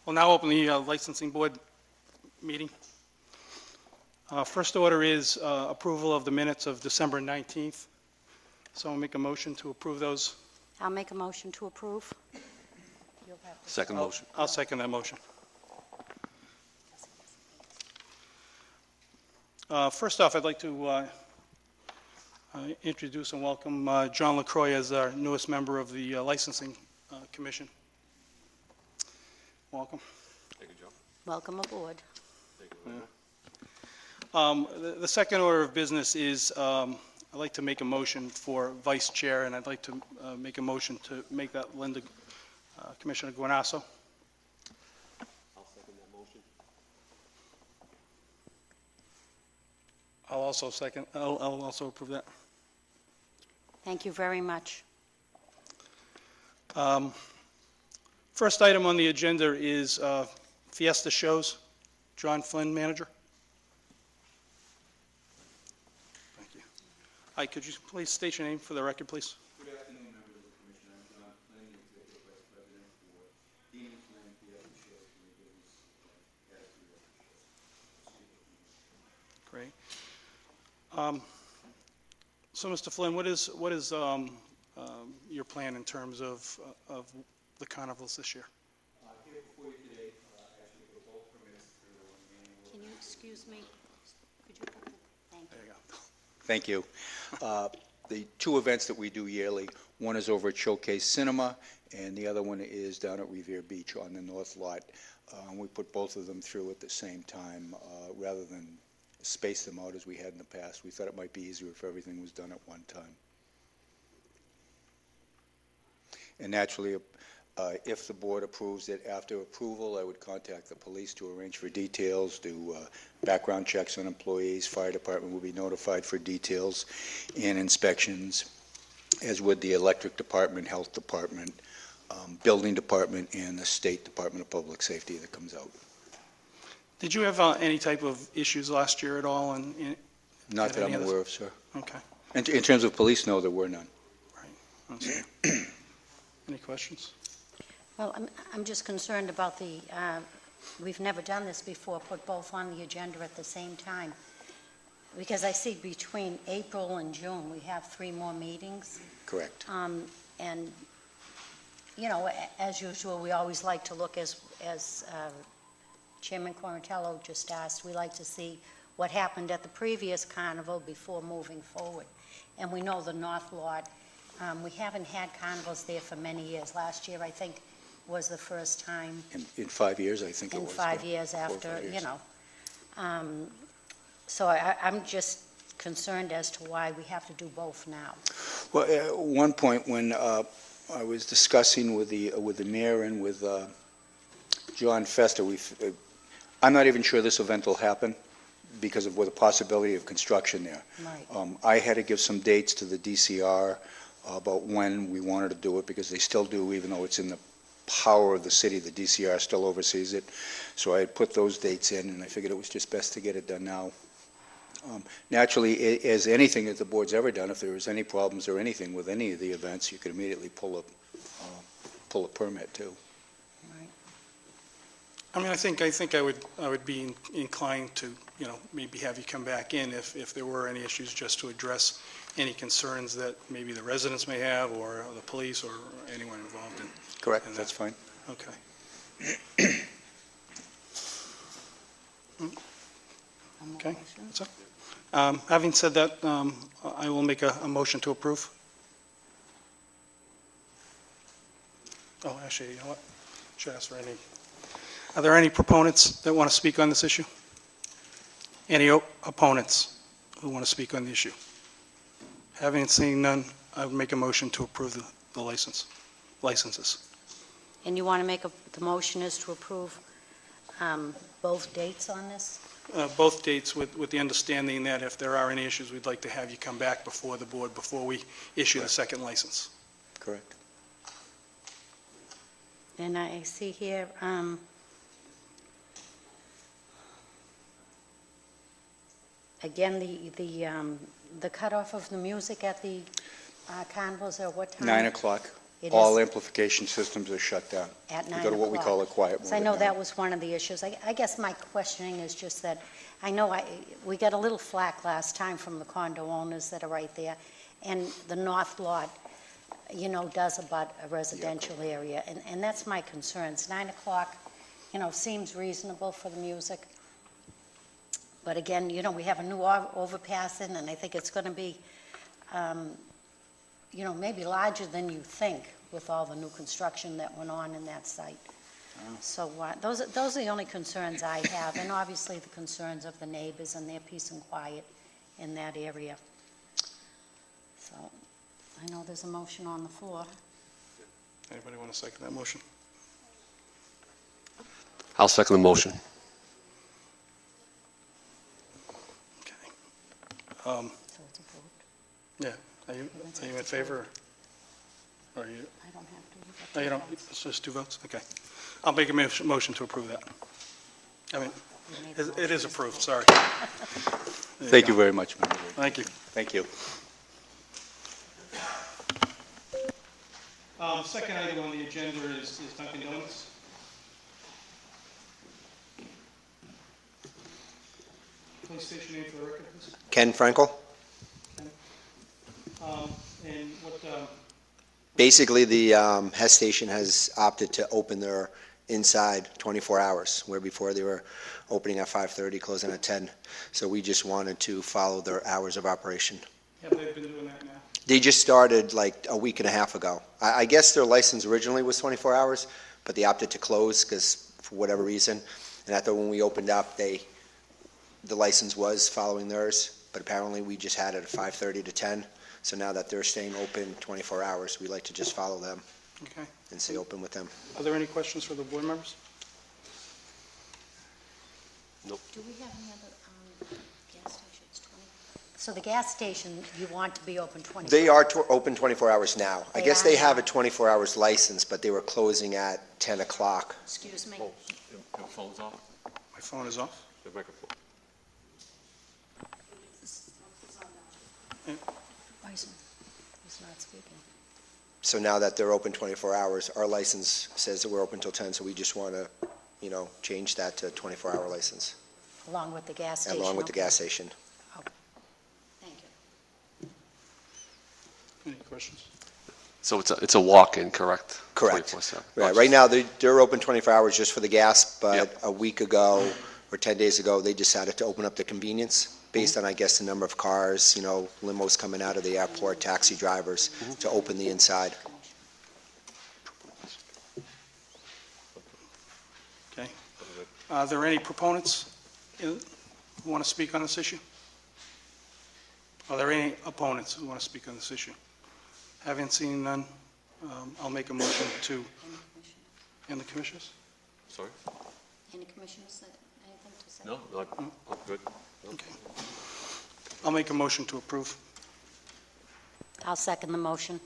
We'll now open the licensing board meeting. First order is approval of the minutes of December 19th. So I'll make a motion to approve those. I'll make a motion to approve. Second motion. I'll second that motion. First off, I'd like to introduce and welcome John LaCroix as our newest member of the licensing commission. Welcome. Thank you, Joe. Welcome aboard. Thank you. The second order of business is I'd like to make a motion for vice chair, and I'd like to make a motion to make that Linda, Commissioner Guanasso. I'll second that motion. I'll also approve that. Thank you very much. First item on the agenda is Fiesta Shows. John Flynn, manager. Thank you. Hi, could you please state your name for the record, please? Good afternoon, members of the Commission. I'm John Flynn, the Executive Vice President for Dean Flynn Fiesta Shows and the business Great. So, Mr. Flynn, what is your plan in terms of the carnivals this year? Here before you today, actually for both permits through an annual. Can you excuse me? Could you put the, thank you. There you go. Thank you. The two events that we do yearly, one is over at Showcase Cinema, and the other one is down at Revere Beach on the North Lot. We put both of them through at the same time rather than space them out as we had in the past. We thought it might be easier if everything was done at one time. And naturally, if the board approves it, after approval, I would contact the police to arrange for details, do background checks on employees. Fire department will be notified for details and inspections, as would the electric department, health department, building department, and the State Department of Public Safety that comes out. Did you have any type of issues last year at all? Not that I'm aware of, sir. Okay. In terms of police, no, there were none. Right. Any questions? Well, I'm just concerned about the, we've never done this before, put both on the agenda at the same time. Because I see between April and June, we have 3 more meetings. Correct. And, you know, as usual, we always like to look, as Chairman Quarantello just asked, we like to see what happened at the previous carnival before moving forward. And we know the North Lot, we haven't had carnivals there for many years. Last year, I think, was the first time. In 5 years, I think it was. In 5 years 4 or after, 5 years. you know. So I'm just concerned as to why we have to do both now. Well, at one point when I was discussing with the mayor and with John Fester, I'm not even sure this event will happen because of the possibility of construction there. Right. I had to give some dates to the DCR about when we wanted to do it, because they still do, even though it's in the power of the city, the DCR still oversees it. So I had put those dates in, and I figured it was just best to get it done now. Naturally, as anything that the board's ever done, if there was any problems or anything with any of the events, you could immediately pull a permit too. Right. I mean, I think I would be inclined to, you know, maybe have you come back in if there were any issues, just to address any concerns that maybe the residents may have, or the police, or anyone involved in. Correct, And that's fine. Okay. Okay, that's it. Having said that, I will make a motion to approve. Oh, actually, you know what? Should ask for any. Are there any proponents that want to speak on this issue? Any opponents who want to speak on the issue? Having seen none, I would make a motion to approve the licenses. And you want to make the motion is to approve both dates on this? Both dates with the understanding that if there are any issues, we'd like to have you come back before the board before we issue the second license. Correct. And I see here, again, the cutoff of the music at the carnivals are what time? 9 o'clock. It All is amplification systems are shut down. at 9 We go to what we call a quiet mode. So I know at that night. was one of the issues. I guess my questioning is just that, I know we got a little flack last time from the condo owners that are right there, and the north lot, does abut a residential area, and that's my concerns. 9 o'clock, seems reasonable for the music. But again, we have a new overpass in, and I think it's going to be, maybe larger than you think with all the new construction that went on in that site. So those are the only concerns I have, and obviously the concerns of the neighbors and their peace and quiet in that area. So I know there's a motion on the floor. Anybody want to second that motion? I'll second the motion. Okay. So it's a vote. Yeah, are you in favor? Or are you, I don't have to. no, you don't, it's just 2 votes? Okay. I'll make a motion to approve that. I mean, You made the it motion. is approved, sorry. Thank you very much, Member Reed. Thank you. Thank you. Second item on the agenda is Dunkin' Donuts. Please state your name for the record, please. Ken Frankel. And what, Basically, the Hess Station has opted to open their inside 24 hours, where before they were opening at 5:30, closing at 10. So we just wanted to follow their hours of operation. have they been doing that now? They just started like a week and a half ago. I guess their license originally was 24 hours, but they opted to close because for whatever reason. And after when we opened up, the license was following theirs, but apparently we just had it at 5:30 to 10. So now that they're staying open 24 hours, we like to just follow them Okay. and stay open with them. Are there any questions for the board members? Do we have any other gas stations? So the gas station, you want to be open 24? They are open 24 hours now. I They guess are they now. have a 24 hours license, but they were closing at 10 o'clock. Excuse me? Your phone's off? My phone is off. Your microphone. Weisman is not speaking. So now that they're open 24 hours, our license says that we're open till 10, so we just want to, change that to 24-hour license, Along with the gas station? along with the okay. gas station. Thank you. Any questions? So it's a walk-in, correct? Correct. 24/7. Right, right now, they're open 24 hours just for the gas, but Yep. a week ago or 10 days ago, they decided to open up the convenience based on, I guess, the number of cars, limos coming out of the airport, taxi drivers, to open the inside. Okay. Are there any proponents who want to speak on this issue? Are there any opponents who want to speak on this issue? Having seen none, I'll make a motion to, and the commissioners? Sorry? Any commissioners, anything to say? No, I'm good. No. Okay. I'll make a motion to approve. I'll second the motion.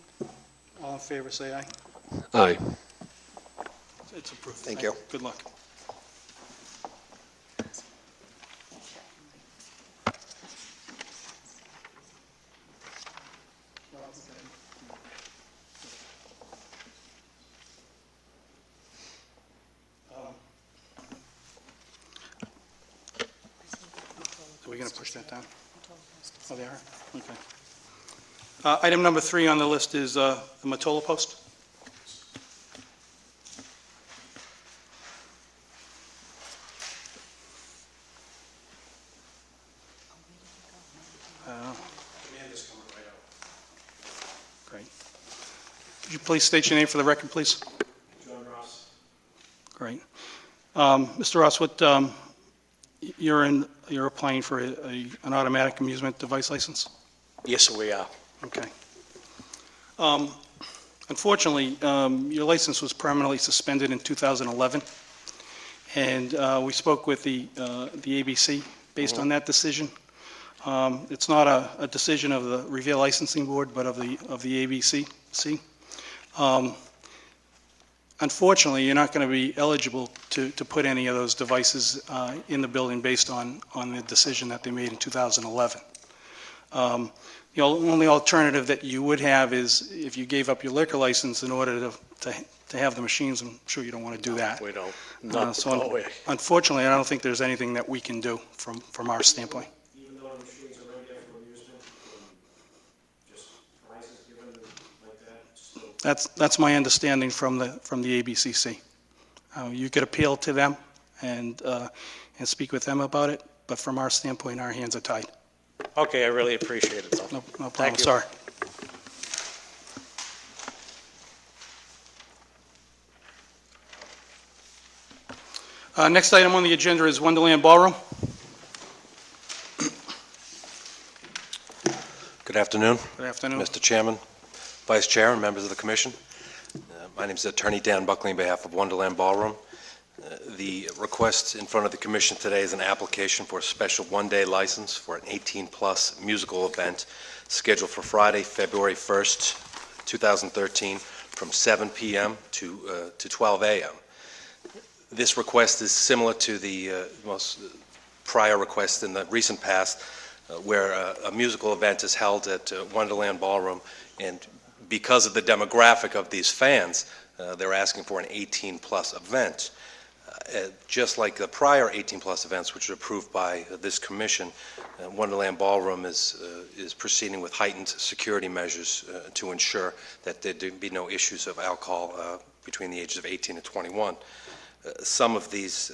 All in favor, say aye. Aye. It's approved. Thank you. Good luck. Are we going to push that down? Oh, they are? Okay. Item number 3 on the list is the Mottola Post. Great. Could you please state your name for the record, please? John Ross. Great. Mr. Ross, you're applying for an automatic amusement device license? Yes, we are. Okay. Unfortunately, your license was permanently suspended in 2011, and we spoke with the ABC based on that decision. It's not a decision of the Revere Licensing Board, but of the ABC. Unfortunately, you're not going to be eligible to put any of those devices in the building based on the decision that they made in 2011. The only alternative that you would have is if you gave up your liquor license in order to have the machines. I'm sure you don't want to do that. We don't, So no way. unfortunately, I don't think there's anything that we can do from our standpoint. Even though the machines are right there for amusement, just prizes given like that, still. That's my understanding from the ABCC. You could appeal to them and speak with them about it, but from our standpoint, our hands are tied. Okay, I really appreciate it, though. No problem, Thank you. sorry. Next item on the agenda is Wonderland Ballroom. Good afternoon, Good afternoon. Mr. Chairman, Vice Chair, and members of the Commission. My name is Attorney Dan Buckley on behalf of Wonderland Ballroom. The request in front of the Commission today is an application for a special one-day license for an 18-plus musical event scheduled for Friday, February 1st, 2013, from 7 p.m. to 12 a.m. This request is similar to the most prior request in the recent past, where a musical event is held at Wonderland Ballroom, and because of the demographic of these fans, they're asking for an 18-plus event. Just like the prior 18-plus events, which were approved by this commission, Wonderland Ballroom is proceeding with heightened security measures to ensure that there be no issues of alcohol between the ages of 18 and 21. Some of these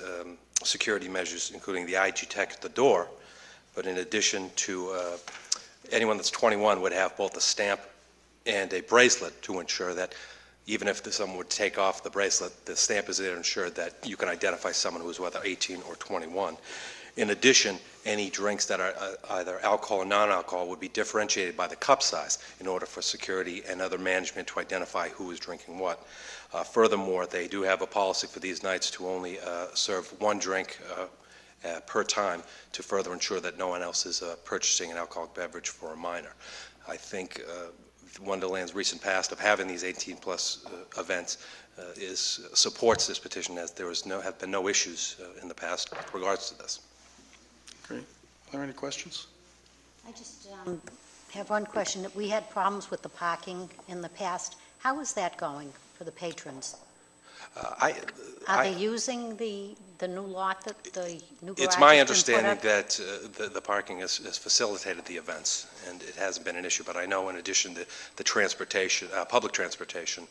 security measures, including the IG tech at the door, but in addition to anyone that's 21 would have both a stamp and a bracelet to ensure that even if someone would take off the bracelet, the stamp is there to ensure that you can identify someone who is whether 18 or 21. In addition, any drinks that are either alcohol or non-alcohol would be differentiated by the cup size in order for security and other management to identify who is drinking what. Furthermore, they do have a policy for these nights to only serve one drink per time to further ensure that no one else is purchasing an alcoholic beverage for a minor. I think Wonderland's recent past of having these 18-plus events supports this petition, as there have been no issues in the past with regards to this. Great. Are there any questions? I just have one question. We had problems with the parking in the past. How is that going for the patrons? Are they using the new lot, the new garage? It's my understanding that the parking has facilitated the events, and it hasn't been an issue, but I know in addition the transportation, public transportation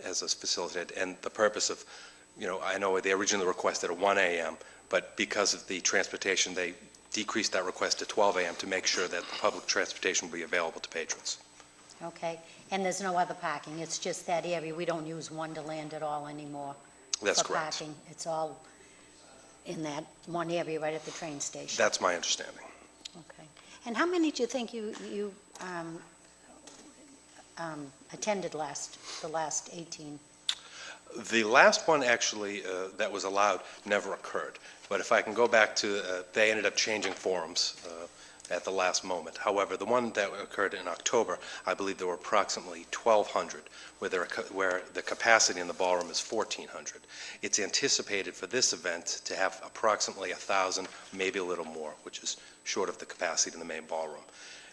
has facilitated, and the purpose of, I know they originally requested at 1 a.m., but because of the transportation, they decreased that request to 12 a.m. to make sure that the public transportation will be available to patrons. Okay, and there's no other parking? It's just that area? We don't use Wonderland at all anymore? That's for correct. parking? It's all in that one area right at the train station? That's my understanding. Okay. And how many do you think you attended the last 18? The last one actually that was allowed never occurred. But if I can go back to, they ended up changing forums at the last moment. However, the one that occurred in October, I believe there were approximately 1,200, where the capacity in the ballroom is 1,400. It's anticipated for this event to have approximately 1,000, maybe a little more, which is short of the capacity in the main ballroom.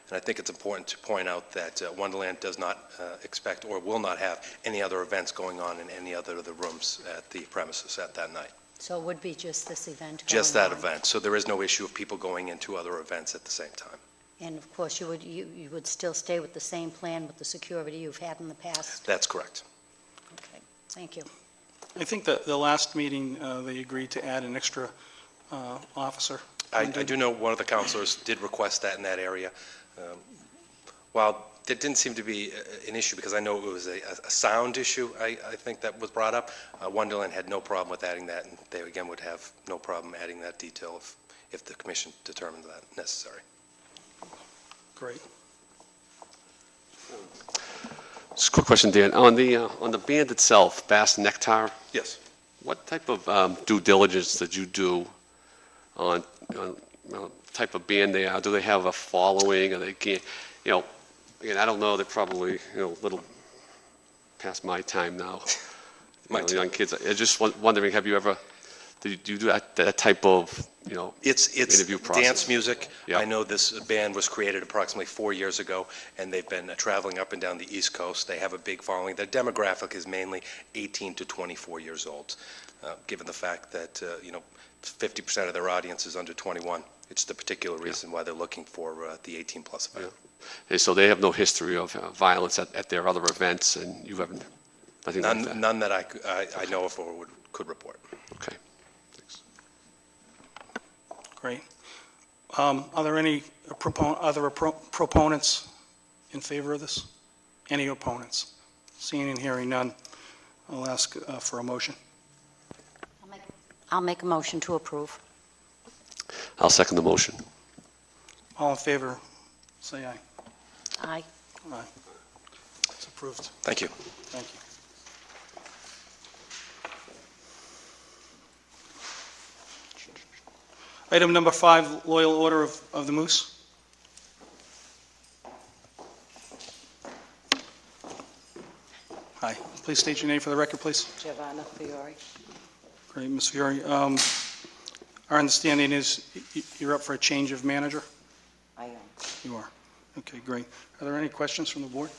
And I think it's important to point out that Wonderland does not expect or will not have any other events going on in any other of the rooms at the premises at that night. So it would be just this event going Just that on? event. So there is no issue of people going into other events at the same time. And of course, you would still stay with the same plan with the security you've had in the past? That's correct. Okay, thank you. I think that the last meeting, they agreed to add an extra officer. I do know one of the counselors did request that in that area. While it didn't seem to be an issue, because I know it was a sound issue, I think that was brought up, Wonderland had no problem with adding that, and they again would have no problem adding that detail if the commission determined that necessary. Great. Just a quick question, Dan. On the band itself, Bass Nectar, Yes. what type of due diligence did you do on type of band they are? Do they have a following? Are they, again, I don't know. They're probably a little past my time now. Young kids. I'm just wondering, have you ever Do you do that type of, It's interview process? dance music. Yeah. I know this band was created approximately 4 years ago, and they've been traveling up and down the East Coast. They have a big following. Their demographic is mainly 18 to 24 years old, given the fact that, 50% of their audience is under 21. It's the particular reason why they're looking for the 18-plus event. And so they have no history of violence at their other events, and you haven't, nothing like that? None that I know of or could report. Okay, thanks. Great. Are there any other proponents in favor of this? Any opponents? Seeing and hearing none, I'll ask for a motion. I'll make a motion to approve. I'll second the motion. All in favor, say aye. Aye. Aye. It's approved. Thank you. Thank you. Item number 5, Loyal Order of the Moose. Hi, please state your name for the record, please. Giovanna Fiore. Great, Ms. Fiore. Our understanding is you're up for a change of manager? I am. You are. Okay, great. Are there any questions from the board?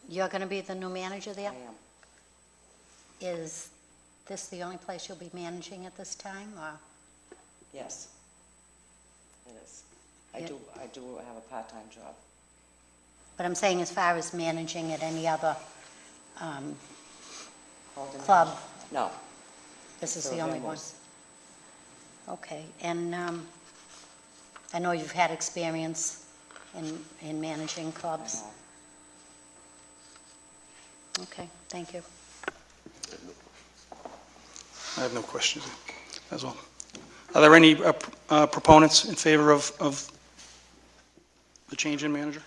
You're going to be the new manager I there? am. Is this the only place you'll be managing at this time, or? Yes. It is. I Yeah. do have a part-time job. But I'm saying as far as managing at any other Holden club, House? No. this is So the only one? Ramos. Okay, and I know you've had experience in managing clubs. Okay, thank you. I have no questions as well. Are there any proponents in favor of the change in manager?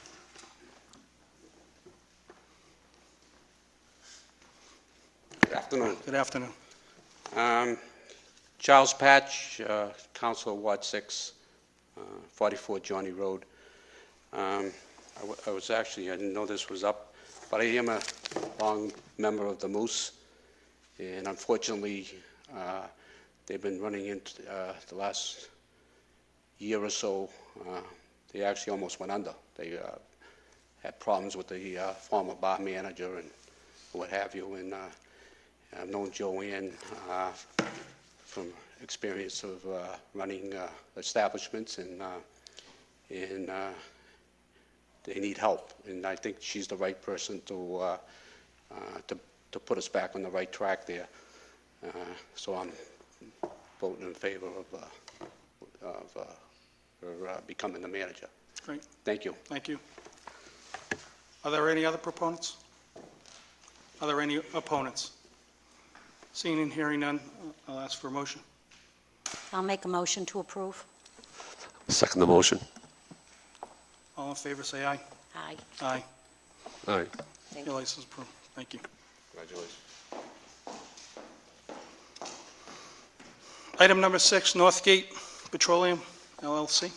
Good afternoon. Good afternoon. Charles Patch, Council Ward 6, 44 Johnny Road. I was actually, I didn't know this was up, but I am a long member of the Moose, and unfortunately, they've been running into the last year or so, they actually almost went under. They had problems with the former bar manager and what have you, and I've known Joanne from experience of running establishments, and they need help, and I think she's the right person to put us back on the right track there. So I'm voting in favor of her becoming the manager. Great, Thank you. thank you. Are there any other proponents? Are there any opponents? Seeing and hearing none, I'll ask for a motion. I'll make a motion to approve. Second the motion. All in favor, say aye. Aye. Aye. Aye. Thank Your you. license approved. Thank you. Congratulations. Item number 6, Northgate Petroleum LLC.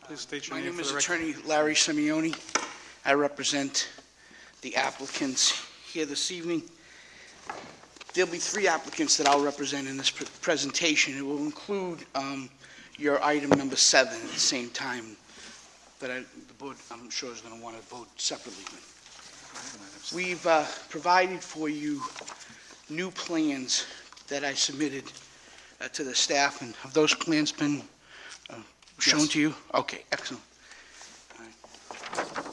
Please state your My name name for is the record. Attorney Larry Simeoni. I represent the applicants here this evening. There'll be 3 applicants that I'll represent in this presentation. It will include your item number 7 at the same time, but the board, I'm sure, is going to want to vote separately. We've provided for you new plans that I submitted to the staff, and have those plans been shown Yes. to you? Okay, excellent. All right.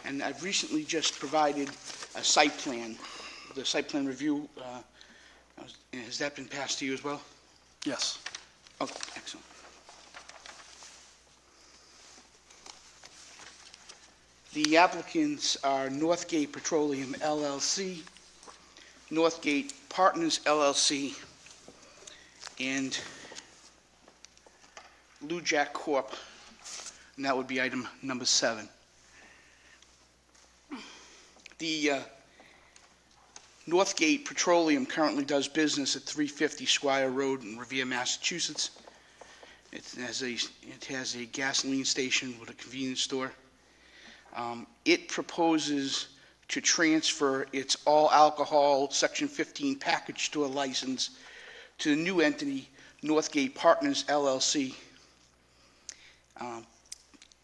And I've recently just provided a site plan, the site plan review. Has that been passed to you as well? Yes. Okay, excellent. The applicants are Northgate Petroleum LLC, Northgate Partners LLC, and Lujack Corp., and that would be item number 7. The Northgate Petroleum currently does business at 350 Squire Road in Revere, Massachusetts. It has a gasoline station with a convenience store. It proposes to transfer its all-alcohol Section 15 package store license to the new entity, Northgate Partners LLC.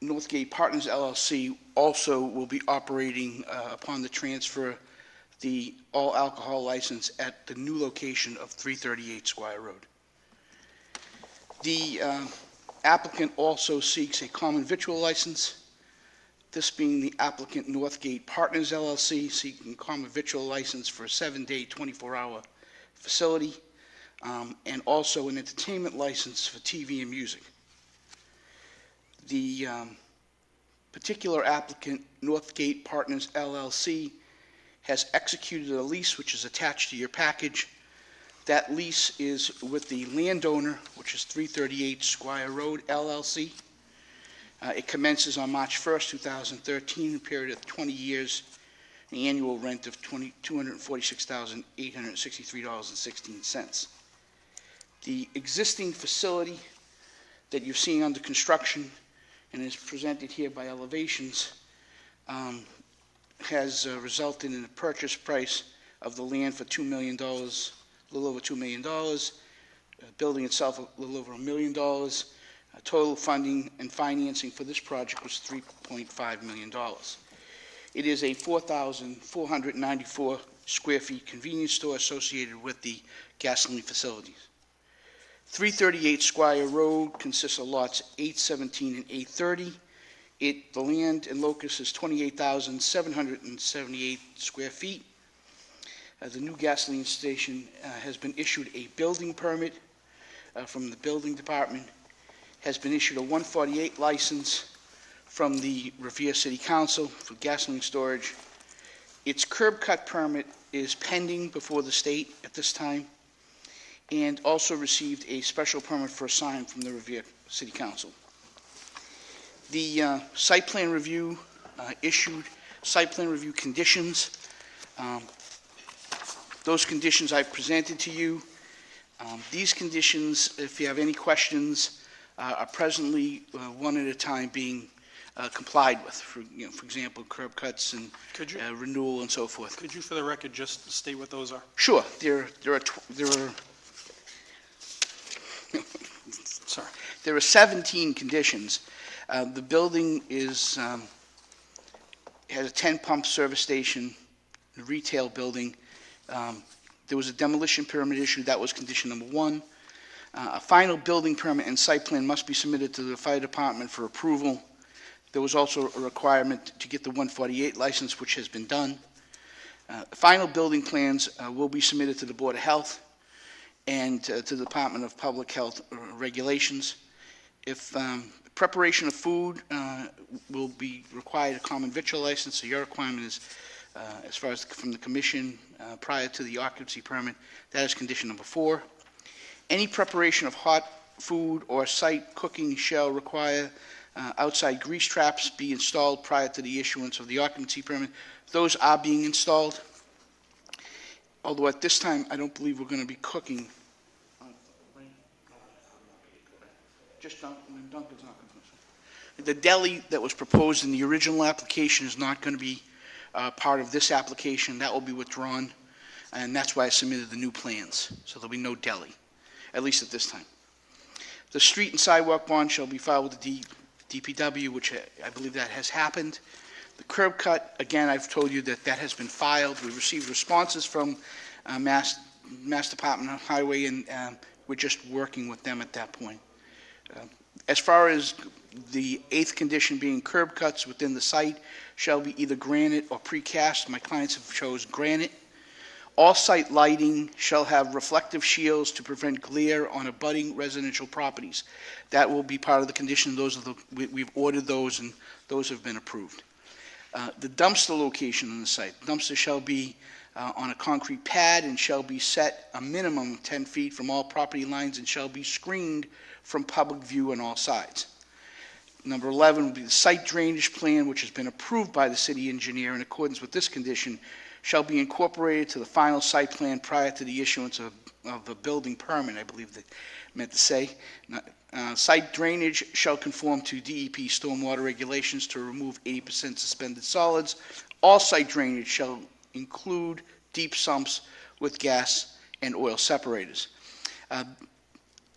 Northgate Partners LLC also will be operating, upon the transfer, the all-alcohol license at the new location of 338 Squire Road. The applicant also seeks a common victual license, this being the applicant Northgate Partners LLC, seeking common victual license for a 7-day, 24-hour facility, and also an entertainment license for TV and music. The particular applicant, Northgate Partners LLC, has executed a lease which is attached to your package. That lease is with the landowner, which is 338 Squire Road LLC. It commences on March 1st, 2013, a period of 20 years, an annual rent of $246,863.16. The existing facility that you're seeing under construction and is presented here by elevations has resulted in a purchase price of the land for $2 million, a little over $2 million, building itself a little over $1 million. Total funding and financing for this project was $3.5 million. It is a 4,494 square feet convenience store associated with the gasoline facilities. 338 Squire Road consists of lots 817 and 830. The land and locus is 28,778 square feet. The new gasoline station has been issued a building permit from the building department, has been issued a 148 license from the Revere City Council for gasoline storage. Its curb cut permit is pending before the state at this time, and also received a special permit for a sign from the Revere City Council. The site plan review issued, site plan review conditions, those conditions I've presented to you. These conditions, if you have any questions, are presently one at a time being complied with. For example, curb cuts and renewal and so forth. Could you, for the record, just state what those are? Sure. There are 17 conditions. The building has a 10-pump service station, a retail building. There was a demolition permit issued. That was condition number 1. A final building permit and site plan must be submitted to the fire department for approval. There was also a requirement to get the 148 license, which has been done. Final building plans will be submitted to the Board of Health and to the Department of Public Health Regulations. If preparation of food will be required, a common victual license, so your requirement is, as far as from the commission prior to the occupancy permit, that is condition number 4. Any preparation of hot food or site cooking shall require outside grease traps be installed prior to the issuance of the occupancy permit. Those are being installed, although at this time I don't believe we're going to be cooking. Just Duncan's not going to. The deli that was proposed in the original application is not going to be part of this application. That will be withdrawn, and that's why I submitted the new plans. So there'll be no deli, at least at this time. The street and sidewalk bond shall be filed with the DPW, which I believe that has happened. The curb cut, again, I've told you that that has been filed. We received responses from Mass Department of Highway, and we're just working with them at that point. As far as the 8th condition being curb cuts within the site shall be either granite or precast. My clients have chose granite. All site lighting shall have reflective shields to prevent glare on abutting residential properties. That will be part of the condition. We've ordered those, and those have been approved. The dumpster location on the site. Dumpster shall be on a concrete pad and shall be set a minimum of 10 feet from all property lines and shall be screened from public view on all sides. Number 11 will be the site drainage plan, which has been approved by the city engineer in accordance with this condition, shall be incorporated to the final site plan prior to the issuance of a building permit, I believe they meant to say. Site drainage shall conform to DEP stormwater regulations to remove 80% suspended solids. All site drainage shall include deep sumps with gas and oil separators.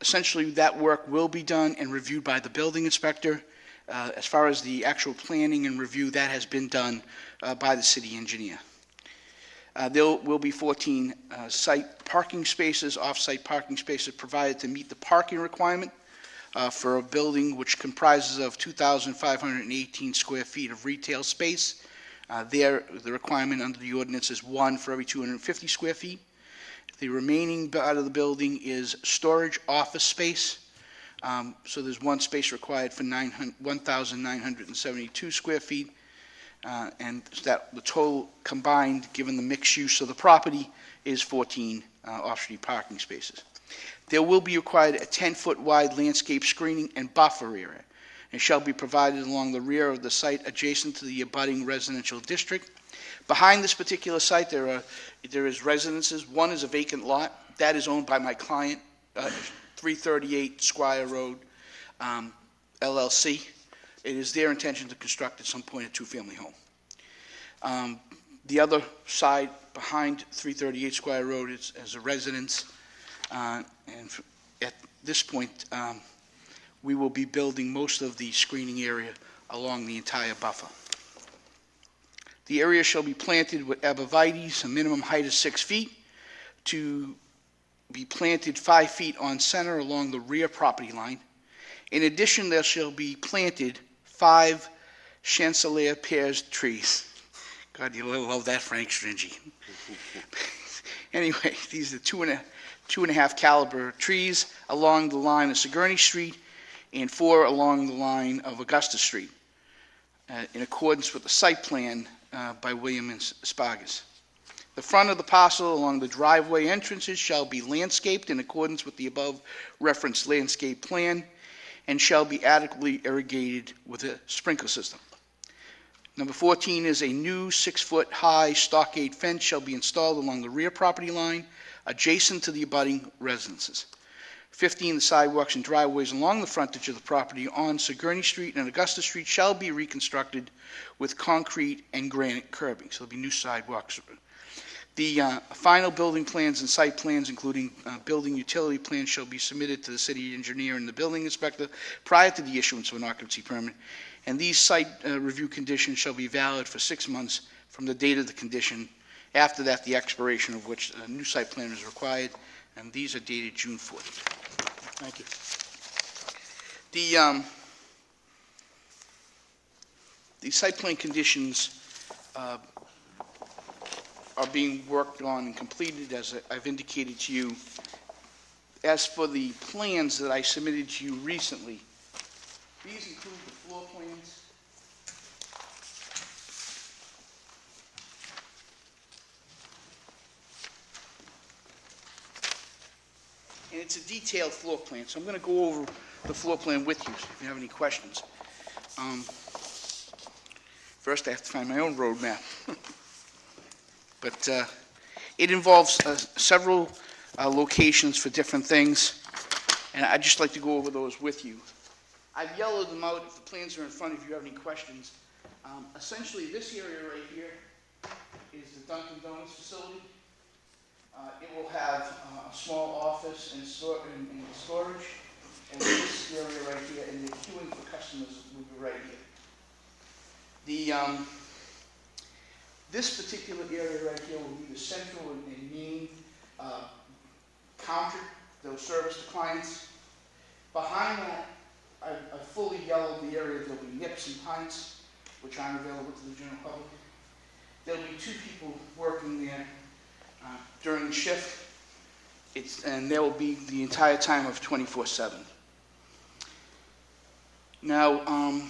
Essentially, that work will be done and reviewed by the building inspector. As far as the actual planning and review, that has been done by the city engineer. There will be 14 site parking spaces, off-site parking spaces provided to meet the parking requirement for a building which comprises of 2,518 square feet of retail space. The requirement under the ordinance is 1 for every 250 square feet. The remaining part of the building is storage office space. So there's one space required for 1,972 square feet. And that the total combined, given the mixed use of the property, is 14 off-street parking spaces. There will be required a 10-foot wide landscape screening and buffer area, and shall be provided along the rear of the site adjacent to the abutting residential district. Behind this particular site, there is residences. One is a vacant lot. That is owned by my client, 338 Squire Road, LLC. It is their intention to construct at some point a two-family home. The other side behind 338 Squire Road is a residence, and at this point, we will be building most of the screening area along the entire buffer. The area shall be planted with arborvitae, a minimum height of 6 feet, to be planted 5 feet on center along the rear property line. In addition, there shall be planted 5 chancelier pears trees. God, you love that, Frank Stringy. Anyway, these are 2.5 caliber trees along the line of Sigourney Street and 4 along the line of Augusta Street, in accordance with the site plan by William and Spargus. The front of the parcel along the driveway entrances shall be landscaped in accordance with the above referenced landscape plan and shall be adequately irrigated with a sprinkler system. Number 14 is a new 6-foot high stockade fence shall be installed along the rear property line adjacent to the abutting residences. 15, the sidewalks and driveways along the frontage of the property on Sigourney Street and Augusta Street shall be reconstructed with concrete and granite curbing. So there'll be new sidewalks. The final building plans and site plans, including building utility plans, shall be submitted to the city engineer and the building inspector prior to the issuance of an occupancy permit. And these site review conditions shall be valid for 6 months from the date of the condition. After that, the expiration of which a new site plan is required, and these are dated June 4th. Thank you. The site plan conditions are being worked on and completed, as I've indicated to you. As for the plans that I submitted to you recently, these include the floor plans. And it's a detailed floor plan, so I'm going to go over the floor plan with you if you have any questions. First, I have to find my own road map. But it involves several locations for different things, and I'd just like to go over those with you. I've yellowed them out. If the plans are in front of you, have any questions. Essentially, this area right here is the Dunkin' Donuts facility. It will have a small office and storage, and this area right here, and the queuing for customers will be right here. This particular area right here will be the central and main counter that will service the clients. Behind that, I've fully yellowed the area. There'll be nips and pints, which aren't available to the general public. There'll be 2 people working there during shift. And there will be the entire time of 24/7. Now,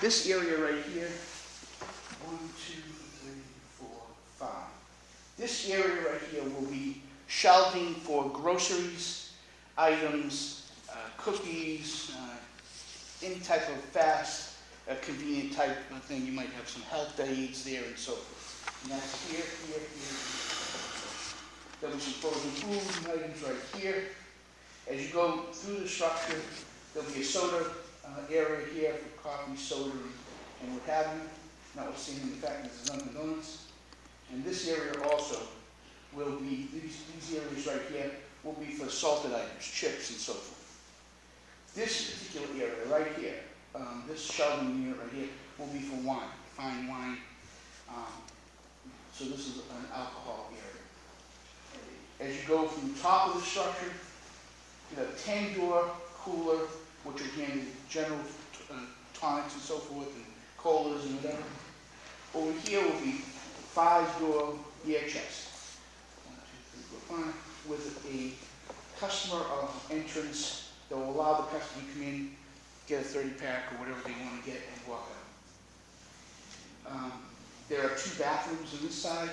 this area right here, 1, 2, 3, 4, 5. This area right here will be shelving for groceries, items, cookies, any type of fast, convenient type of thing. You might have some health aids there and so forth. And that's here. There'll be some frozen food items right here. As you go through the structure, there'll be a soda area here for coffee, soda, and what have you, notwithstanding the fact that it's Dunkin' Donuts. And this area also will be, these areas right here will be for salted items, chips and so forth. This particular area right here, this shelving unit right here, will be for wine, fine wine. So this is an alcohol area. As you go from the top of the structure, you have a 10-door cooler, which will handle general tonics and so forth, and colas and whatever. Over here will be 5-door beer chest. 1, 2, 3, 4, 5, with a customer entrance that will allow the customer to come in, get a 30-pack or whatever they want to get, and walk out. There are 2 bathrooms on this side.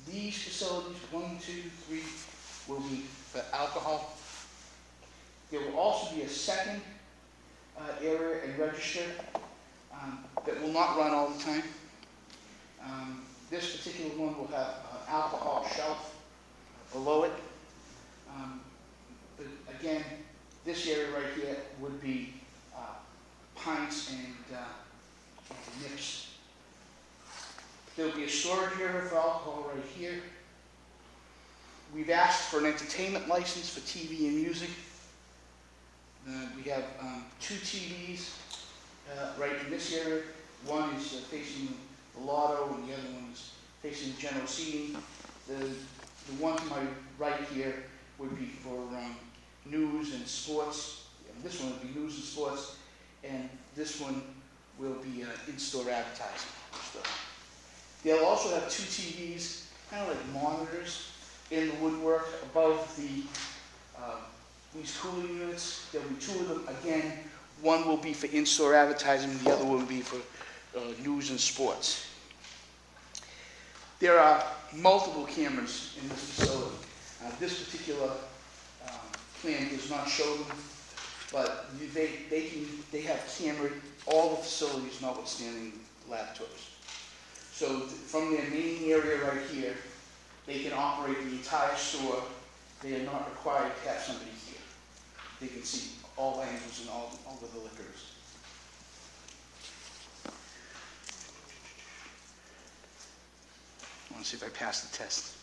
These facilities, 1, 2, 3, will be for alcohol. There will also be a second area and register that will not run all the time. This particular one will have an alcohol shelf below it. But again, this area right here would be pints and nips. There'll be a storage area for alcohol right here. We've asked for an entertainment license for TV and music. We have 2 TVs right in this area. One is facing the lotto, and the other one is facing the general seating. The one to my right here would be for news and sports. And this one would be news and sports, and this one will be in-store advertising. So they'll also have 2 TVs, kind of like monitors, in the woodwork above the these cooling units. There'll be 2 of them. Again, one will be for in-store advertising, the other one will be for news and sports. There are multiple cameras in this facility. This particular plan does not show them, but they have camera all the facilities, notwithstanding laboratories. So from their main area right here, they can operate the entire store. They are not required to have somebody here. They can see all angles and all of the liquors. I want to see if I pass the test.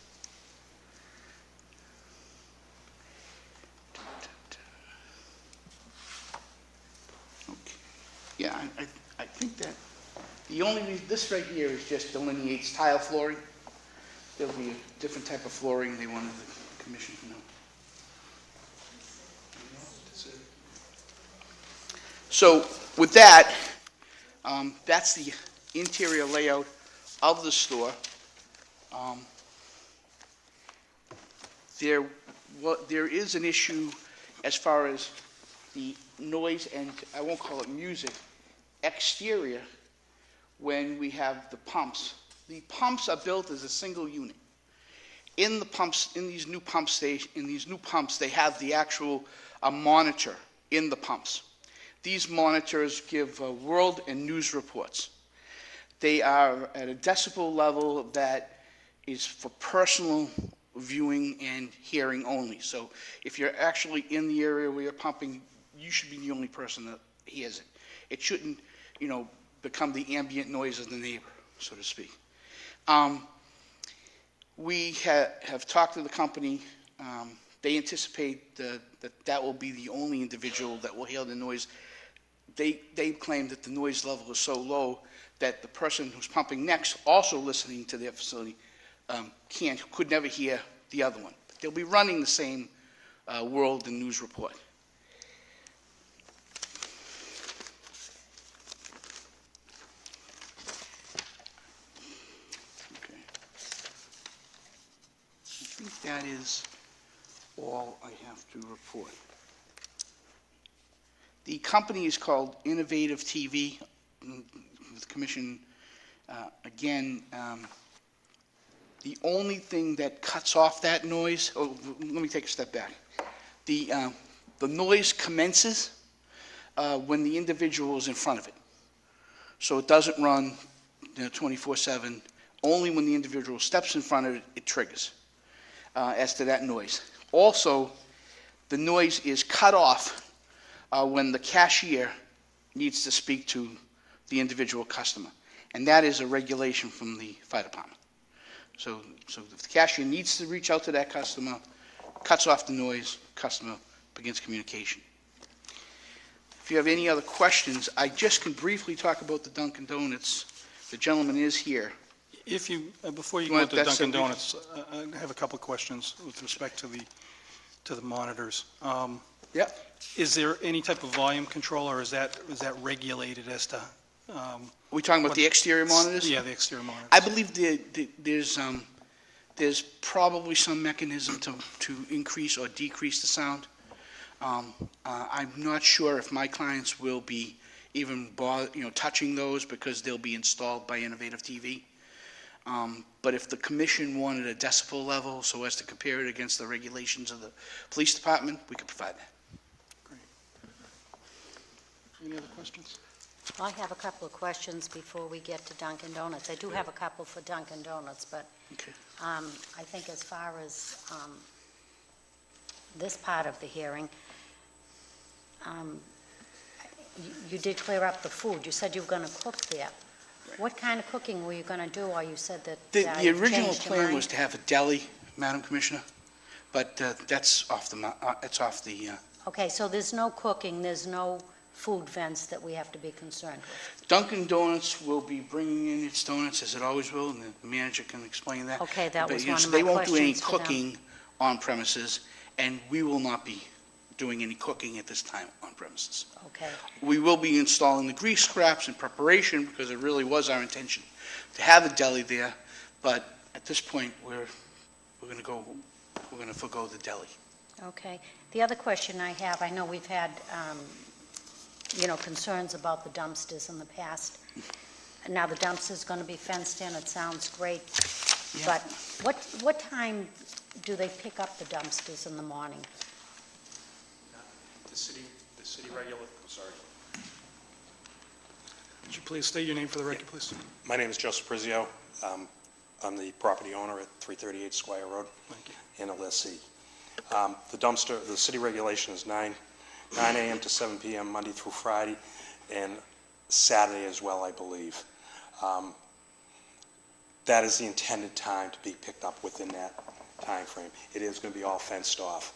Okay. Yeah, I think that the only reason, this right here is just delineates tile flooring. There'll be a different type of flooring they wanted the commission to know. So with that, that's the interior layout of the store. There is an issue as far as the noise, and I won't call it music, exterior when we have the pumps. The pumps are built as a single unit. In the pumps, in these new pumps, they have the actual monitor in the pumps. These monitors give world and news reports. They are at a decibel level that is for personal viewing and hearing only. So if you're actually in the area where you're pumping, you should be the only person that hears it. It shouldn't, become the ambient noise of the neighbor, so to speak. We have talked to the company. They anticipate that will be the only individual that will hear the noise. They claim that the noise level is so low that the person who's pumping next, also listening to their facility, could never hear the other one. But they'll be running the same world and news report. Okay. that is all I have to report. The company is called Innovative TV. The commission, again, the only thing that cuts off that noise, let me take a step back. The noise commences when the individual is in front of it. So it doesn't run 24/7. Only when the individual steps in front of it, it triggers as to that noise. Also, the noise is cut off when the cashier needs to speak to the individual customer. And that is a regulation from the fire department. So if the cashier needs to reach out to that customer, cuts off the noise, customer begins communication. If you have any other questions, I just can briefly talk about the Dunkin' Donuts. The gentleman is here. If you, before you You go want to that Dunkin' so brief? Donuts, I have a couple of questions with respect to the monitors. Yep. Is there any type of volume control, or is that regulated as to? Are we talking about the exterior monitors? Yeah, the exterior monitors. I believe there's probably some mechanism to increase or decrease the sound. I'm not sure if my clients will be even touching those because they'll be installed by Innovative TV. But if the commission wanted a decibel level so as to compare it against the regulations of the police department, we could provide that. Great. Any other questions? I have a couple of questions before we get to Dunkin' Donuts. I do have a couple for Dunkin' Donuts, but Okay. I think as far as this part of the hearing, you did clear up the food. You said you were going to cook there. What kind of cooking were you going to do, or you said that The you original changed your plan mind? was to have a deli, Madam Commissioner, but that's off the. Okay, so there's no cooking, there's no food vents that we have to be concerned with? Dunkin' Donuts will be bringing in its donuts, as it always will, and the manager can explain that. Okay, that But, was you know, one so of my they won't do any questions for them. cooking on premises, and we will not be doing any cooking at this time on premises. Okay, We will be installing the grease scraps in preparation, because it really was our intention to have a deli there, but at this point, we're going to forgo the deli. okay. The other question I have, I know we've had, concerns about the dumpsters in the past. Now the dumpster's going to be fenced in, it sounds great, Yeah. but what time do they pick up the dumpsters in the morning? The city I'm sorry. Would you please state your name for the record, please? My name is Joseph Prizio. I'm the property owner at 338 Squire Road Thank you. in a lessee. The dumpster, the city regulation is 9 a.m. to 7 p.m. Monday through Friday, and Saturday as well, I believe. That is the intended time to be picked up within that time frame. It is going to be all fenced off.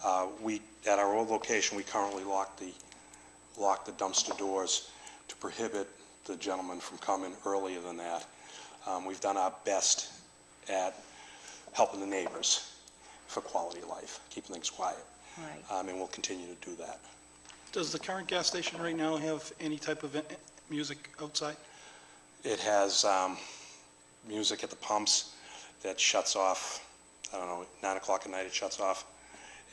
At our old location, we currently lock the dumpster doors to prohibit the gentleman from coming earlier than that. We've done our best at helping the neighbors for quality of life, keeping things quiet. Right. And we'll continue to do that. Does the current gas station right now have any type of music outside? It has music at the pumps that shuts off, 9 o'clock at night it shuts off,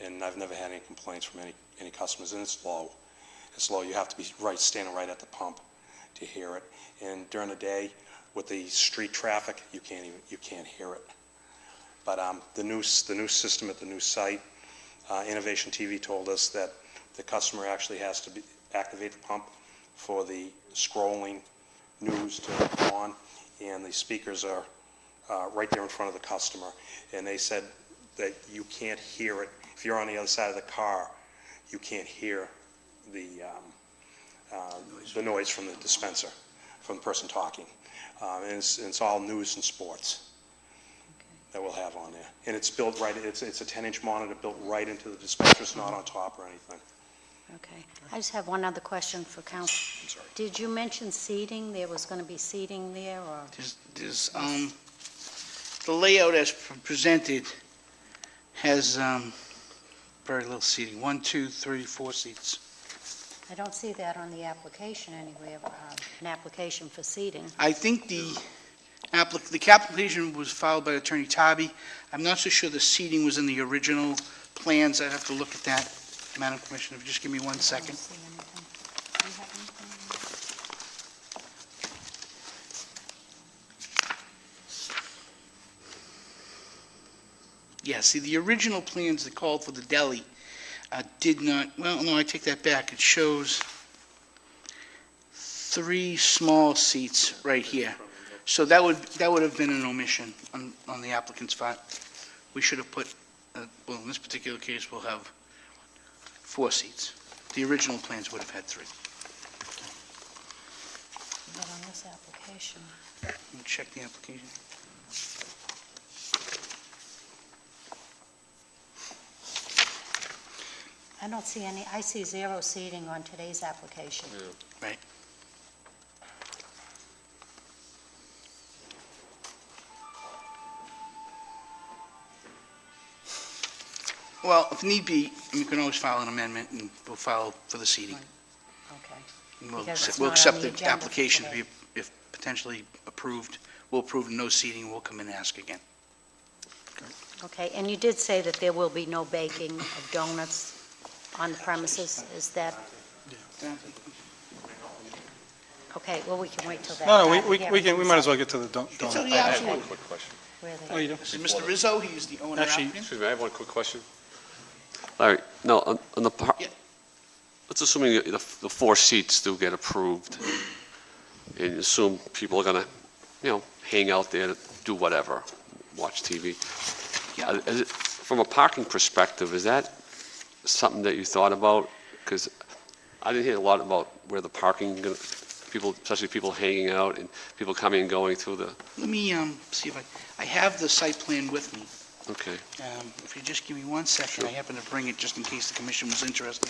and I've never had any complaints from any customers, and it's low. It's low. You have to be standing right at the pump to hear it. And during the day, with the street traffic, you can't hear it. But the new system at the new site, Innovation TV told us that the customer actually has to activate the pump for the scrolling news to go on, and the speakers are right there in front of the customer. And they said that you can't hear it. If you're on the other side of the car, you can't hear the noise from the dispenser, from the person talking. And it's all news and sports that we'll have on there. And it's built right, it's a 10-inch monitor built right into the dispenser. It's not on top or anything. Okay. I just have one other question for council. I'm sorry. Did you mention seating? There was going to be seating there, or? There's the layout as presented has very little seating. 1, 2, 3, 4 seats. I don't see that on the application anywhere, an application for seating. I think The application was filed by Attorney Tybee. I'm not so sure the seating was in the original plans. I'd have to look at that, Madam Commissioner. If you just give me 1 I don't second. see anything. Do you have anything? Yeah, see, the original plans that called for the deli did not, well, no, I take that back. It shows 3 small seats right here. So that would have been an omission on the applicant's file. We should have put, well, in this particular case, we'll have 4 seats. The original plans would have had 3. But on this application, Let me check the application. I don't see any, I see 0 seating on today's application. Right. Well, if need be, you can always file an amendment, and we'll file for the seating. Okay. And We'll Because it's we'll not on accept the the agenda application today. if potentially approved. We'll approve no seating, we'll come in and ask again. Okay, and you did say that there will be no baking of donuts on the premises, is that, okay, well, we can wait till that. No, no, part of the we hearing can, we might as well comes get to the So donut. the applicant, Quick question. up. Where Oh, they- you do? this is Mr. Rizzo, he is the owner Actually- applicant. Excuse me, I have one quick question. Larry, no, on the, Yeah. let's assuming the 4 seats do get approved, and assume people are gonna, hang out there, do whatever, watch TV. Yeah. From a parking perspective, is that something that you thought about? Because I didn't hear a lot about where the parking, people, especially people hanging out and people coming and going through the, Let me see if I have the site plan with me. okay. If you just give me 1 second, I happen to bring it just in case the commission was interested.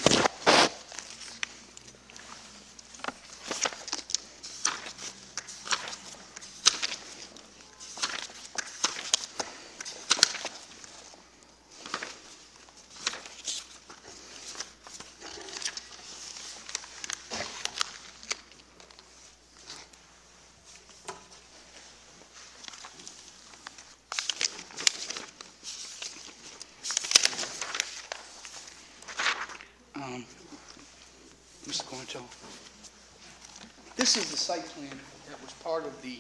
Mr. Cornell, this is the site plan that was part of the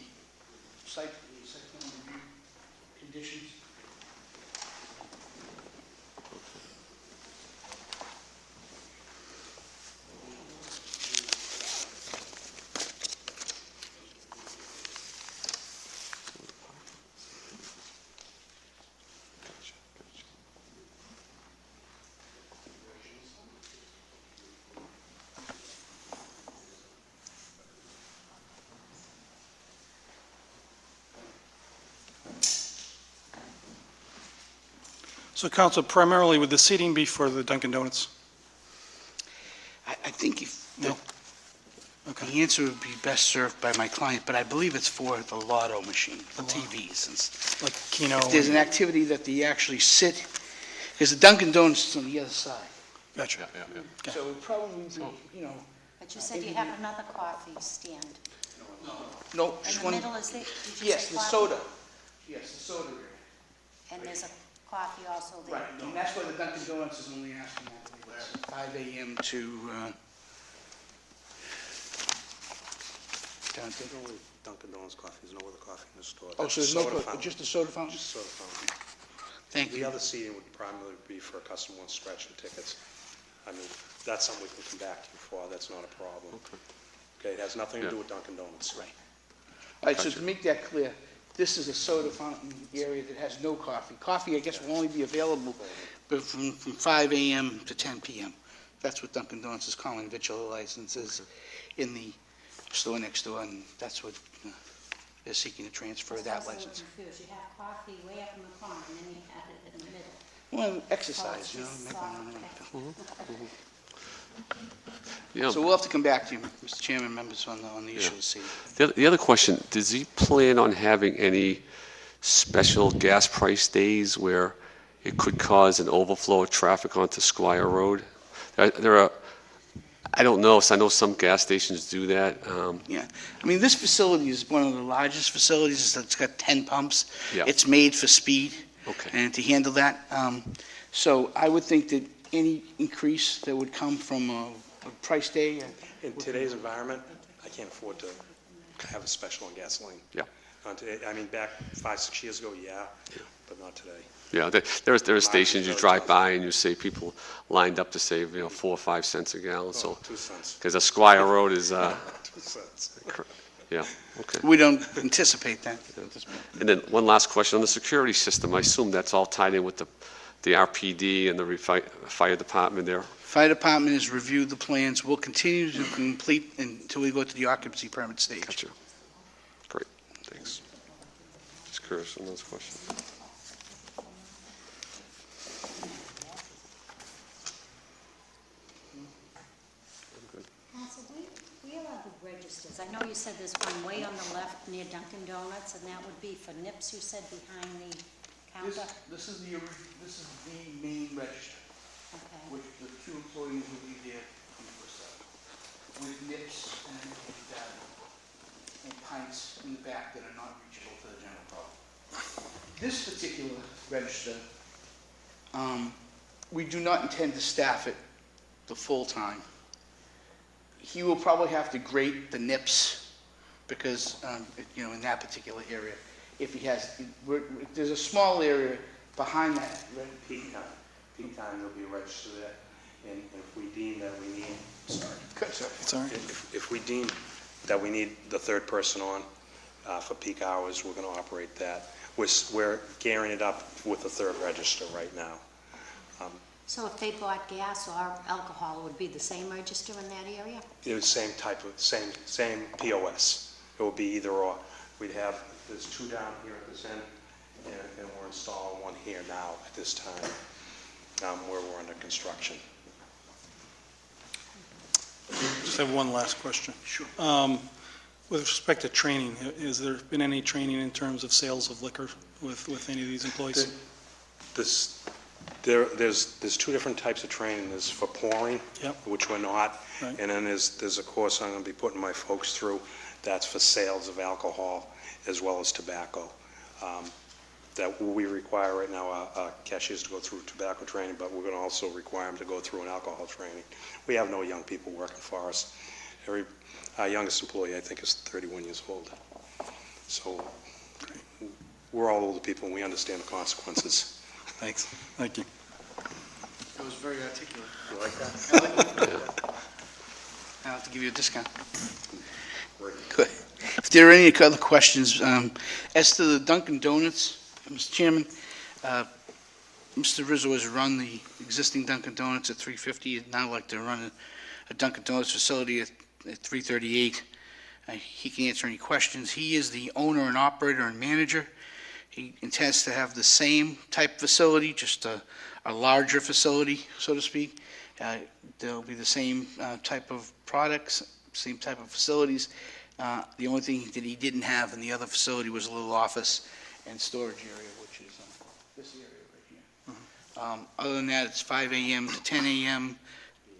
site plan review conditions. So, Counsel, primarily would the seating be for the Dunkin' Donuts? I think if, No. Okay. the answer would be best served by my client, but I believe it's for the lotto machine, the TVs. And Like Keno? if there's an activity that they actually sit, because the Dunkin' Donuts is on the other side. Gotcha. Okay. So it would probably be, But you said you have another coffee stand. no, In just the one. middle is it? Did you Yes, say the coffee? soda. Yes, the soda area. And there's a coffee also there? Right, and that's why the Dunkin' Donuts is only asking that, it's 5 a.m. to, down to, Only Dunkin' Donuts coffee, there's no other coffee in the store. oh, That's so there's soda no, fountain. just a soda fountain? Just soda fountain. Thank The you. other seating would primarily be for a customer who wants scratching tickets. I mean, that's something we can come back to you for, that's not a problem. Okay, it has nothing to do with Dunkin' Donuts. Right. All right, so to make that clear, this is a soda fountain area that has no coffee. Coffee, I guess, will only be available from 5 a.m. to 10 p.m. That's what Dunkin' Donuts is calling victual licenses in the store next door, and that's what they're seeking to transfer that license. Confused. You have coffee way up in the corner, and then you have it in the middle. Well, exercise, Oh, it's make just one soft. Yeah. So we'll have to come back to you, Mr. Chairman, members, on the issue of the seating. The other question, does he plan on having any special gas price days where it could cause an overflow of traffic onto Squire Road? There are I don't know, so I know some gas stations do that. Yeah. I mean, this facility is one of the largest facilities. It's got 10 pumps. Yeah. It's made for speed Okay. and to handle that. So I would think that any increase that would come from a price day. In today's environment, I can't afford to have a special on gasoline. Yeah. I mean, back 5, 6 years ago, yeah, but not today. Yeah, there are stations you drive by and you see people lined up to save, 4 or 5 cents a gallon, so. 2 cents. Because Esquire Road is, 2 cents. yeah, okay. We don't anticipate that. And then one last question, on the security system, I assume that's all tied in with the RPD and the fire department there? Fire department has reviewed the plans. We'll continue to complete until we go to the occupancy permit stage. Gotcha. Great, thanks. Just curious on those questions. Council, where are the registers? I know you said there's one way on the left near Dunkin' Donuts, and that would be for NIPS, you said, behind the counter? This is the main register, Okay. which the 2 employees will be there 24/7, with nips and pints in the back that are not reachable to the general public. This particular register, we do not intend to staff it the full time. He will probably have to grate the nips because, in that particular area, if he has, there's a small area behind that. Peak time, there'll be a register there, and if we deem that we need, Sorry. if we deem that we need the third person on for peak hours, we're going to operate that. We're gearing it up with the third register right now. So if they bought gas or alcohol, it would be the same register in that area? It was same POS. It will be either or. There's 2 down here at this end, and we're installing 1 here now at this time, where we're under construction. Just have one last question. Sure. With respect to training, has there been any training in terms of sales of liquor with any of these employees? There's 2 different types of training. There's for pouring, Yep. which we're not, Right. and then there's a course I'm going to be putting my folks through that's for sales of alcohol as well as tobacco. That we require right now our cashiers to go through tobacco training, but we're going to also require them to go through an alcohol training. We have no young people working for us. Our youngest employee, I think, is 31 years old. So we're all older people, and we understand the consequences. Thanks. Thank you. That was very articulate. You like that? I'll have to give you a discount. Good. If there are any other questions, as to the Dunkin' Donuts, Mr. Chairman, Mr. Rizzo has run the existing Dunkin' Donuts at 350. He'd now like to run a Dunkin' Donuts facility at 338. He can answer any questions. He is the owner and operator and manager. He intends to have the same type facility, just a larger facility, so to speak. There'll be the same type of products, same type of facilities. The only thing that he didn't have in the other facility was a little office and storage area, which is this area right here. Other than that, it's 5 a.m. to 10 a.m.,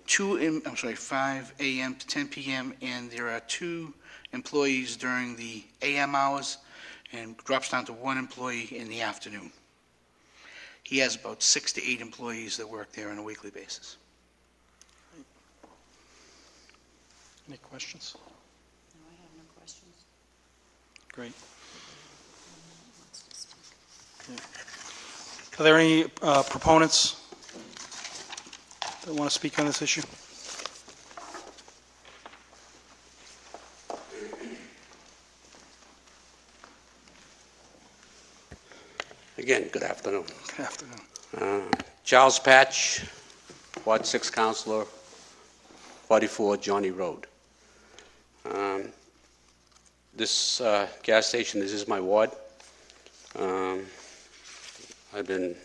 5 a.m. to 10 p.m., and there are 2 employees during the a.m. hours, and drops down to 1 employee in the afternoon. He has about 6 to 8 employees that work there on a weekly basis. Any questions? No, I have no questions. Great. Are there any proponents that want to speak on this issue? Again, good afternoon. Good afternoon. Charles Patch, Ward 6 Councilor, 44 Johnny Road. This gas station, this is my ward. I've been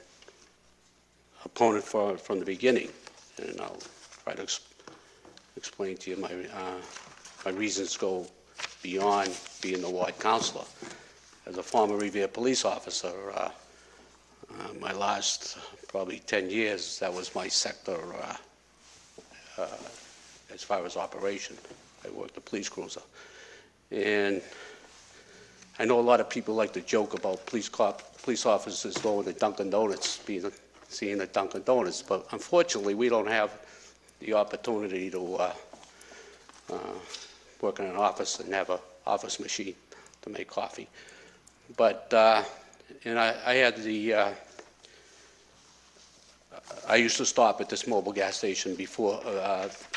opponent for from the beginning, and I'll try to explain to you my reasons go beyond being the ward councilor. As a former Revere police officer, my last probably 10 years, that was my sector as far as operation. I work the police cruiser. And I know a lot of people like to joke about police officers going to Dunkin' Donuts, seeing a Dunkin' Donuts, but unfortunately, we don't have the opportunity to work in an office and have an office machine to make coffee. But, and I had I used to stop at this mobile gas station before,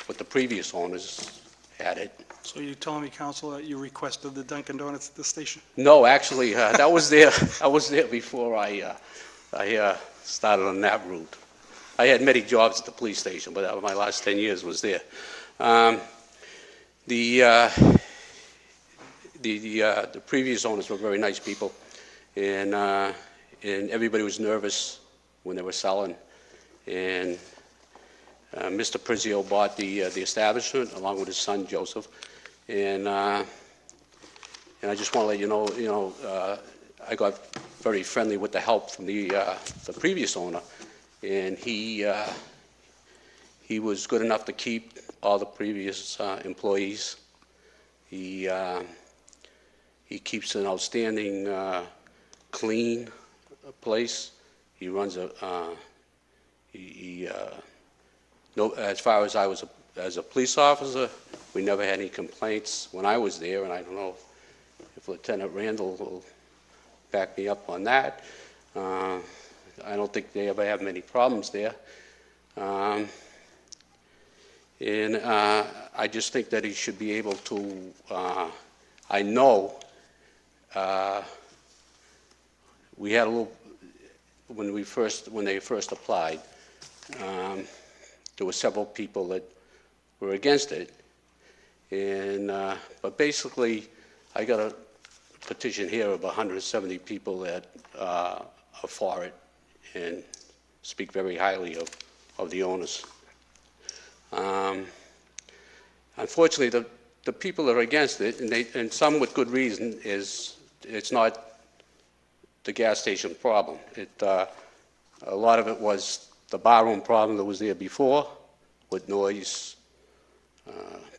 what the previous owners had it. So you're telling me, Counsel, that you requested the Dunkin' Donuts at the station? No, actually, that was there. I was there before I started on that route. I had many jobs at the police station, but my last 10 years was there. The previous owners were very nice people, and everybody was nervous when they were selling. And Mr. Prizio bought the establishment along with his son Joseph, and I just want to let you know, I got very friendly with the help from the previous owner, and he was good enough to keep all the previous employees. He keeps an outstanding, clean place. He runs as far as I was as a police officer, we never had any complaints when I was there, and I don't know if Lieutenant Randall will back me up on that. I don't think they ever have many problems there. And I just think that he should be able to, I know we had a little, when they first applied, there were several people that were against it. And, but basically, I got a petition here of 170 people that are for it and speak very highly of the owners. Unfortunately, the people that are against it, and some with good reason, is it's not the gas station problem. A lot of it was the barroom problem that was there before, with noise,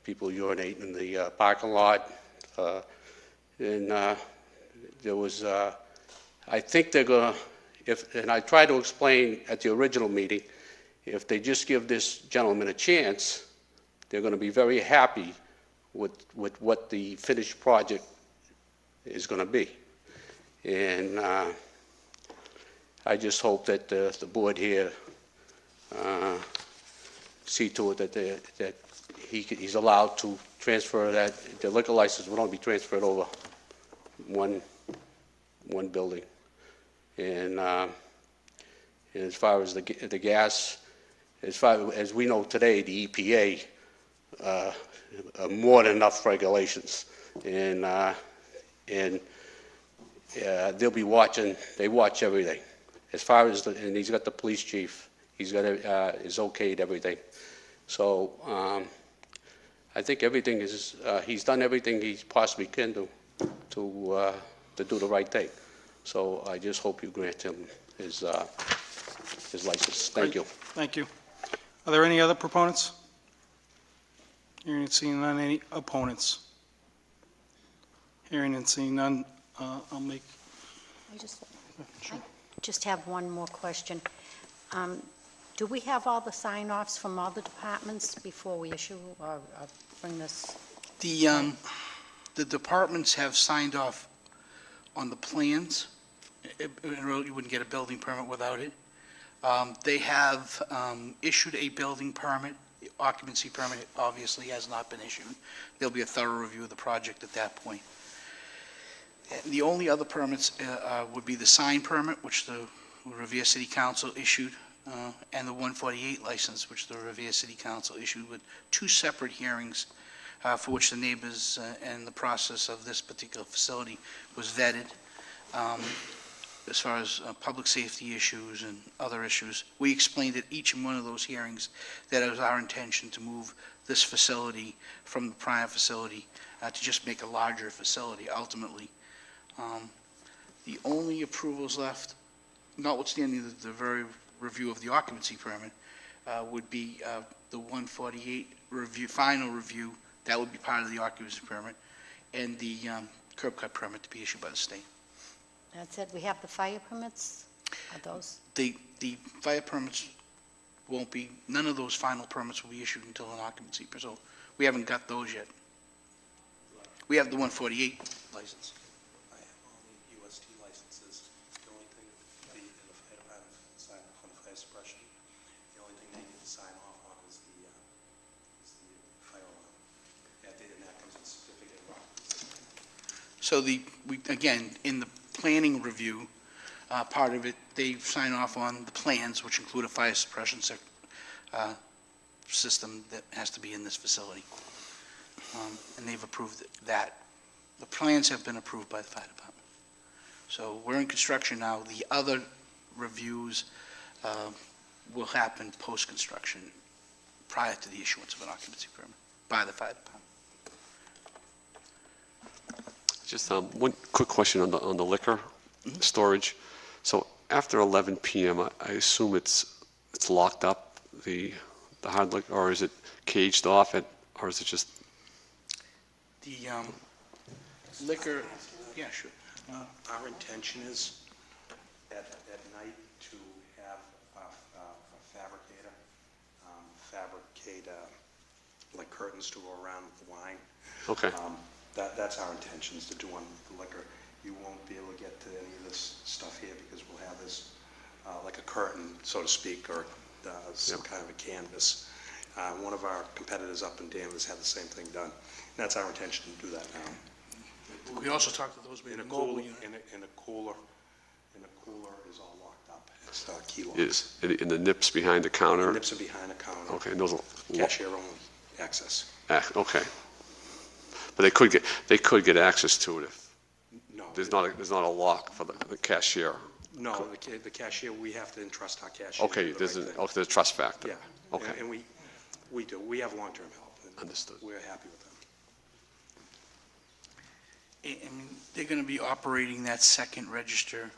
people urinating in the parking lot, and there was, I think they're going to, and I tried to explain at the original meeting, if they just give this gentleman a chance, they're going to be very happy with what the finished project is going to be. And I just hope that the board here see to it that he's allowed to transfer that. The liquor license will only be transferred over one building. And as far as the gas, as far as we know today, the EPA are more than enough regulations, and they'll be watching. They watch everything. As far as and he's got the police chief. He's got is okayed everything. So I think everything is. He's done everything he possibly can do to do the right thing. So I just hope you grant him his license. Thank you. Thank you. Are there any other proponents? Hearing and seeing none. Any opponents? Hearing and seeing none, I'll make. I just have one more question. Do we have all the sign-offs from all the departments before we issue or bring this? The departments have signed off on the plans. You wouldn't get a building permit without it. They have issued a building permit. The occupancy permit obviously has not been issued. There'll be a thorough review of the project at that point. The only other permits would be the sign permit, which the Revere City Council issued, and the 148 license, which the Revere City Council issued, with two separate hearings for which the neighbors and the process of this particular facility was vetted. As far as public safety issues and other issues, we explained at each and one of those hearings that it was our intention to move this facility from the prior facility to just make a larger facility ultimately. The only approvals left, notwithstanding the very review of the occupancy permit, would be the 148 review, final review, that would be part of the occupancy permit, and the curb cut permit to be issued by the state. That's it. We have the fire permits? Are those? The fire permits won't be, none of those final permits will be issued until an occupancy, so we haven't got those yet. We have the 148 license. I have all the UST licenses. The only thing, the fire department sign off on the fire suppression. The only thing they need to sign off on is the fire alarm. And that comes with certificate of occupancy. So again, in the planning review, part of it, they sign off on the plans, which include a fire suppression system that has to be in this facility. And they've approved that. The plans have been approved by the fire department. So we're in construction now. The other reviews will happen post-construction, prior to the issuance of an occupancy permit by the fire department. Just one quick question on the liquor storage. So after 11 p.m., I assume it's locked up, the hard liquor, or is it caged off, or is it just? The liquor, yeah, sure. Our intention is at night to have a fabricator fabricate like curtains to go around with the wine. Okay. That's our intentions to do on the liquor. You won't be able to get to any of this stuff here because we'll have this like a curtain, so to speak, or some kind of a canvas. One of our competitors up in Danvers had the same thing done. And that's our intention to do that now. We also talked to those In a mobile cooler, unit. in a cooler is all locked up. It's key locks. Is in the nips behind the counter? Nips are behind the counter. Okay, and those are Cashier only access. okay. But they could get access to it if No. there's not a lock for the cashier. No, the cashier, we have to entrust our cashier. Okay, to do the there's right thing. a trust factor. Yeah. Okay. And we do. We have long-term help. and Understood. We're happy with them. I mean, they're going to be operating that second register,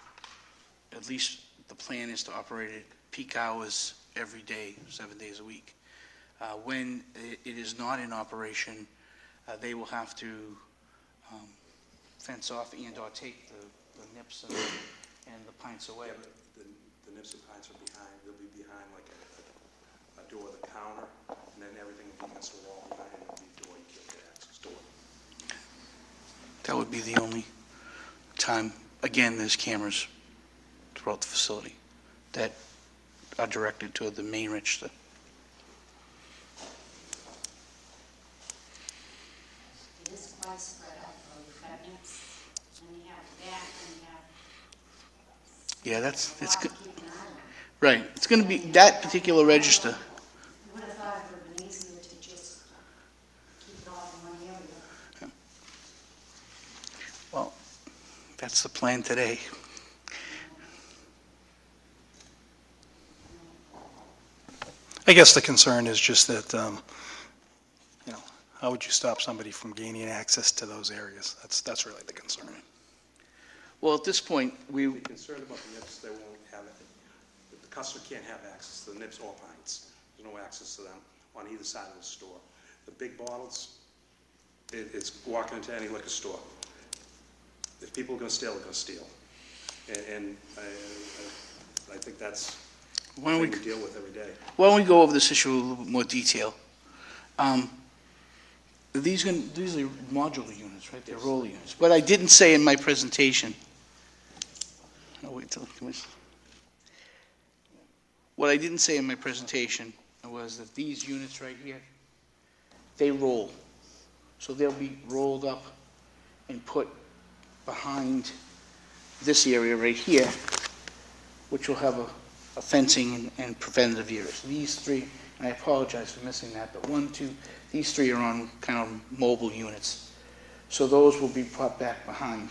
at least the plan is to operate it peak hours every day, 7 days a week. When it is not in operation, they will have to fence off and/or take the nips and the pints away. Yeah, but the nips and pints are behind, they'll be behind like a door of the counter, and then everything will be against the wall behind, and there'll be a door you can't get access to it. That would be the only time. Again, there's cameras throughout the facility that are directed to the main register. It is quite spread out, though. You've got nips, and you have that, and you have Yeah, that's a lot good. to keep an eye on. Right. It's going to be that particular register. I would have thought it would have been easier to just keep it all in one area. Well, that's the plan today. I guess the concern is just that, how would you stop somebody from gaining access to those areas? That's really the concern. Well, at this point, Be concerned about the nips, they won't have it. The customer can't have access to the nips or pints. There's no access to them on either side of the store. The big bottles, it's walking into any liquor store. If people are gonna steal, they're gonna steal. And I think that's why don't thing we, we deal with every day. why don't we go over this issue in a little bit more detail? These are modular units, right? They're roll units. What I didn't say in my presentation, I'll wait till the commission. What I didn't say in my presentation was that these units right here, they roll. So they'll be rolled up and put behind this area right here, which will have a fencing and preventative areas. These three, and I apologize for missing that, but these three are on kind of mobile units. So those will be brought back behind.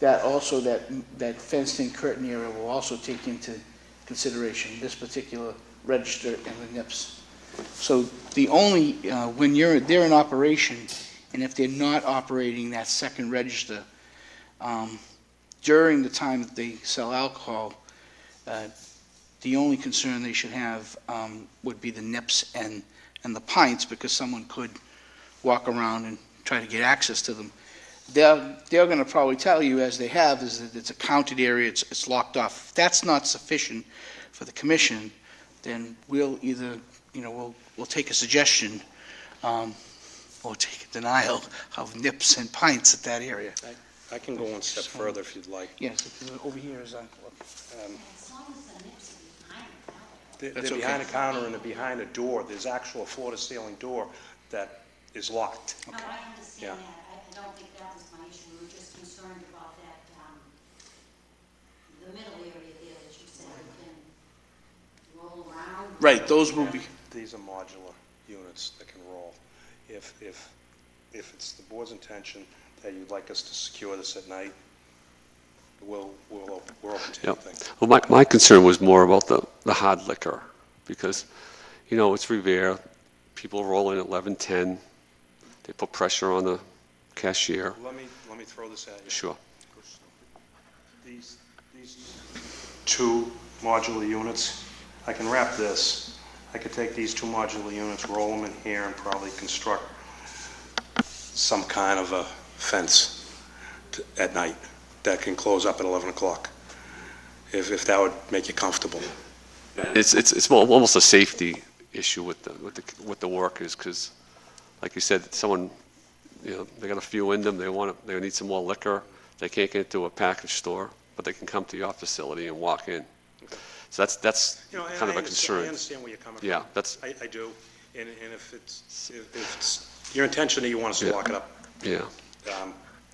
That also, that fenced-in curtain area will also take into consideration this particular register and the NIPS. So the only, when they're in operation, and if they're not operating that second register, during the time that they sell alcohol, The only concern they should have would be the nips and the pints, because someone could walk around and try to get access to them. They're going to probably tell you, as they have, is that it's a counted area, it's locked off. If that's not sufficient for the commission, then we'll either, we'll take a suggestion or take a denial of nips and pints at that area. I can go one step further if you'd like. Yes, over here is, They're That's they're behind a okay. counter and they're behind a door. There's actual floor-to-ceiling door that is locked. No, I Yeah. understand that. I don't think that was my issue. We were just concerned about that, the middle area there that you said you can roll around. right, those will be, These are modular units that can roll. If it's the board's intention that you'd like us to secure this at night, we're open to Yep. anything. Well, my concern was more about the hard liquor, because, it's Revere, people roll in at 11:10, they put pressure on the cashier. Let me throw this at you. Sure. These two modular units, I can wrap this. I could take these two modular units, roll them in here, and probably construct some kind of a fence at night that can close up at 11 o'clock, if that would make you comfortable. It's almost a safety issue with the workers, because, like you said, someone, they got a few in them, they need some more liquor, they can't get into a package store, but they can come to your facility and walk in. So that's And kind of I a concern. I understand where you're coming from. Yeah, that's, I do, and if it's your intention that you want us to Yeah. lock it up, yeah.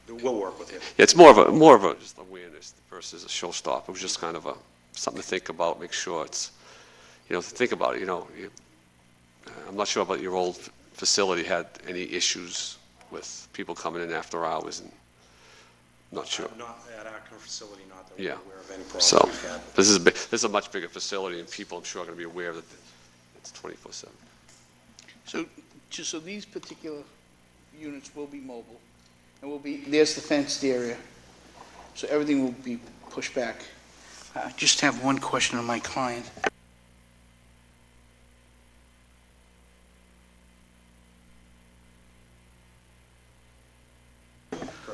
we'll work with you. It's more of a just awareness versus a showstopper. It was just kind of something to think about, make sure it's, to think about it, I'm not sure about your old facility had any issues with people coming in after hours, and not sure. Not at our current facility, not that we're Yeah. aware of any problems So, we've had. this is a much bigger facility, and people, I'm sure, are going to be aware that it's 24/7. so these particular units will be mobile, and there's the fenced area, so everything will be pushed back. I just have one question on my client.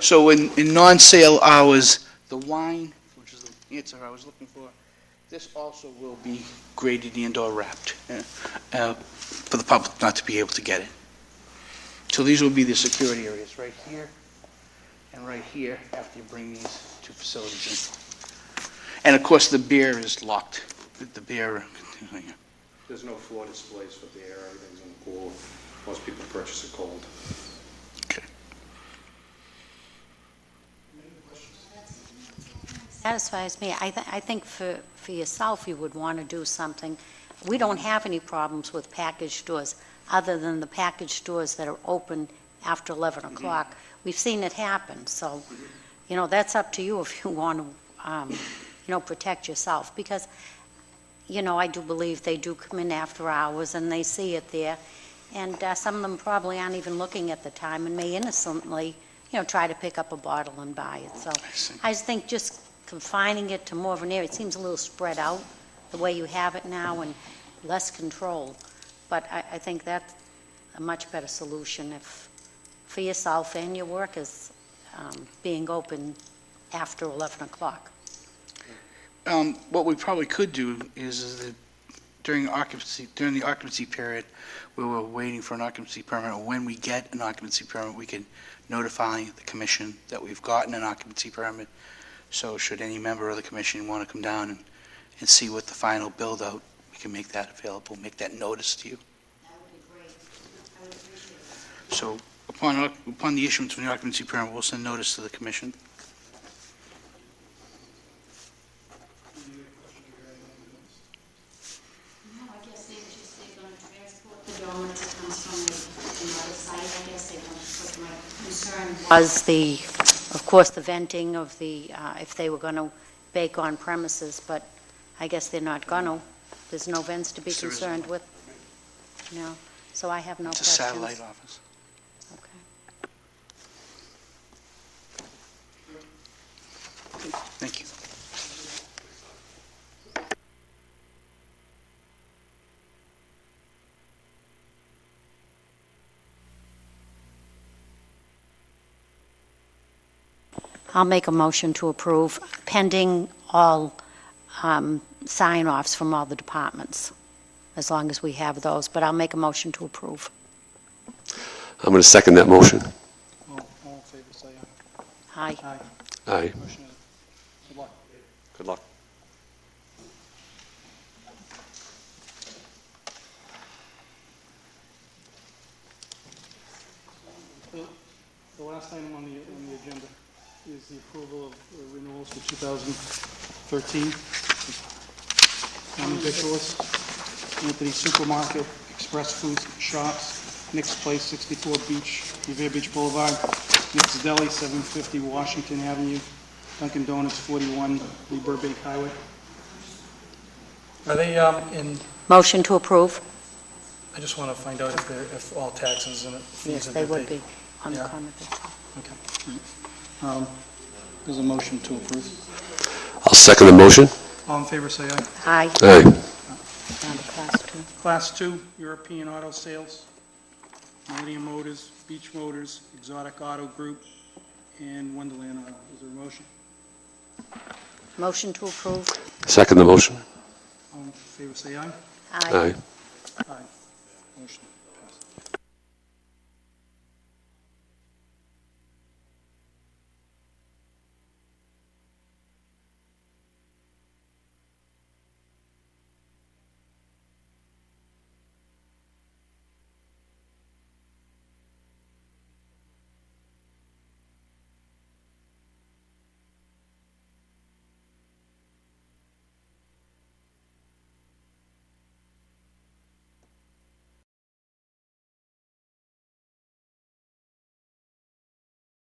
So in non-sale hours, the wine, which is the answer I was looking for, this also will be graded and/or wrapped for the public not to be able to get it. So these will be the security areas, right here and right here, after you bring these two facilities in. And of course, the beer is locked. The beer, There's no floor displays for beer, everything's in the cool. Most people purchase it cold. Satisfies me. I think for yourself, you would want to do something. We don't have any problems with package stores, other than the package stores that are open after 11 o'clock. We've seen it happen, so, that's up to you if you want to, protect yourself, because, I do believe they do come in after hours and they see it there, and some of them probably aren't even looking at the time and may innocently, try to pick up a bottle and buy it. So I just think just confining it to more of an area, it seems a little spread out, the way you have it now, and less control. But I think that's a much better solution for yourself and your workers, being open after 11 o'clock. What we probably could do is that during the occupancy period, where we're waiting for an occupancy permit, or when we get an occupancy permit, we can notify the commission that we've gotten an occupancy permit. So should any member of the commission want to come down and see what the final build-out, we can make that available, make that notice to you. That would be great. I would appreciate it. So upon the issuance of the occupancy permit, we'll send notice to the commission. No, I guess they're going to transport the donuts. It comes from the other site, I guess. They're going to put my concern was of course, the venting of if they were going to bake on premises, but I guess they're not going to. There's no vents to be There isn't. concerned with. No, so I have no It's a questions. satellite office. Okay. Thank you. I'll make a motion to approve pending all sign-offs from all the departments, as long as we have those, but I'll make a motion to approve. I'm going to second that motion. All in favor, say aye. Aye. Aye. Motion is, good luck. Good luck. The last item on the agenda is the approval of renewals for 2013. Common victuals, Anthony Supermarket, Express Foods Shops, Nick's Place, 64 Revere Beach Boulevard, Nick's Deli, 750 Washington Avenue, Dunkin' Donuts, 41 Lee Burbank Highway. Are they in, Motion to approve? I just want to find out if all taxes and fees Yes, have they been would paid. be on the Yeah. common victual. Okay. There's a motion to approve. I'll second the motion. All in favor, say aye. Aye. Aye. Down to class 2. Class 2, European Auto Sales, Millennium Motors, Beach Motors, Exotic Auto Group, and Wonderland Auto. Is there a motion? Motion to approve? Second the motion. All in favor, say aye. Aye. Aye. Motion